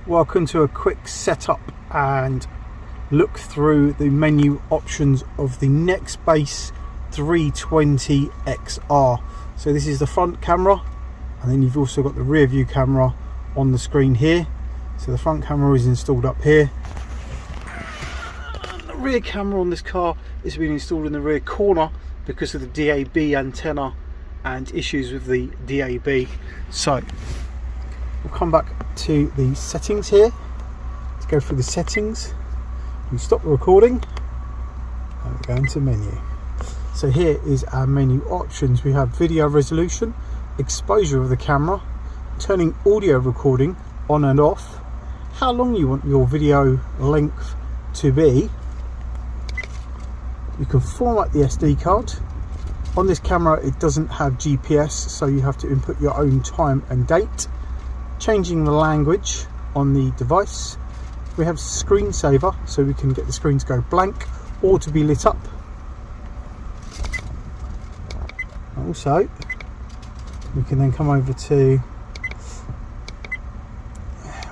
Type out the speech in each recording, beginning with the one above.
Welcome to a quick setup and look through the menu options of the Nextbase 320 XR. So this is the front camera, and then you've also got the rear view camera on the screen here. So the front camera is installed up here. The rear camera on this car is being installed in the rear corner because of the DAB antenna and issues with the DAB. So we'll come back to the settings here. Let's go through the settings. You stop the recording and we go into menu. So here is our menu options. We have video resolution, exposure of the camera, turning audio recording on and off, how long you want your video length to be. You can format the SD card. On this camera it doesn't have GPS, so you have to input your own time and date. Changing the language on the device. We have screensaver, so we can get the screen to go blank or to be lit up. Also, we can then come over to,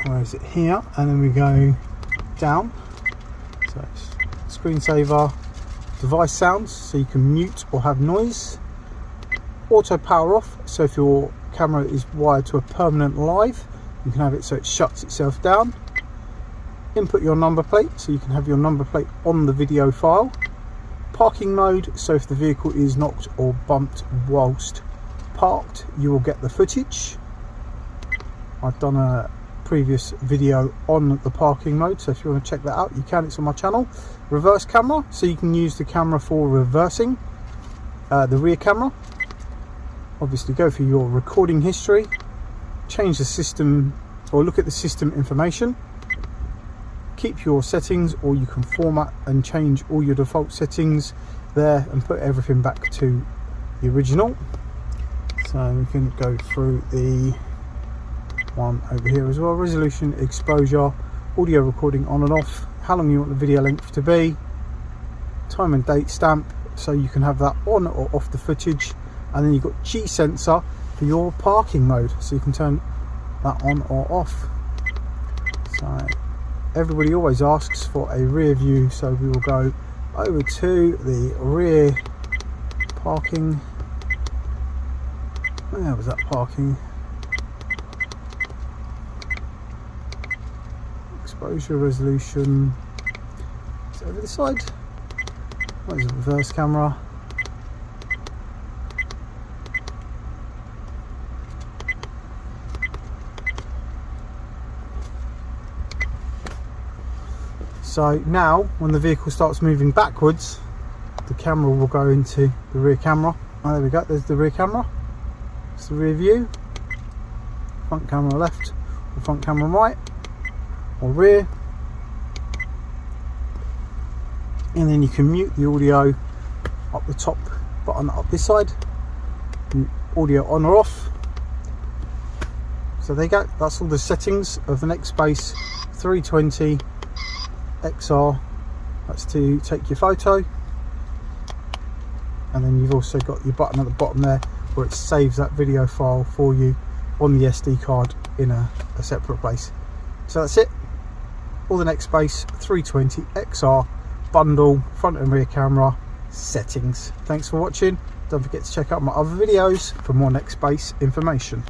where is it, here, and then we go down. So it's screensaver, device sounds, so you can mute or have noise. Auto power off, so if your camera is wired to a permanent live, you can have it so it shuts itself down. Input your number plate, so you can have your number plate on the video file. Parking mode, so if the vehicle is knocked or bumped whilst parked, you will get the footage. I've done a previous video on the parking mode, so if you want to check that out, you can. It's on my channel. Reverse camera, so you can use the camera for reversing the rear camera. Obviously go through your recording history, change the system or look at the system information, keep your settings, or you can format and change all your default settings there and put everything back to the original. So we can go through the one over here as well. Resolution, exposure, audio recording on and off, how long you want the video length to be, time and date stamp, so you can have that on or off the footage. And then you've got G sensor for your parking mode, so you can turn that on or off. So everybody always asks for a rear view, so we will go over to the rear parking. Where was that parking? Exposure, resolution. It's over the side. What is the reverse camera? So now when the vehicle starts moving backwards, the camera will go into the rear camera. Oh, there we go, there's the rear camera. It's the rear view. Front camera left or front camera right or rear. And then you can mute the audio up the top button up this side. Audio on or off. So there you go, that's all the settings of the Nextbase 320 XR. That's to take your photo, and then you've also got your button at the bottom there where it saves that video file for you on the SD card in a separate place. So that's it, all the Nextbase 320 XR bundle, front and rear camera settings. Thanks for watching. Don't forget to check out my other videos for more Nextbase information.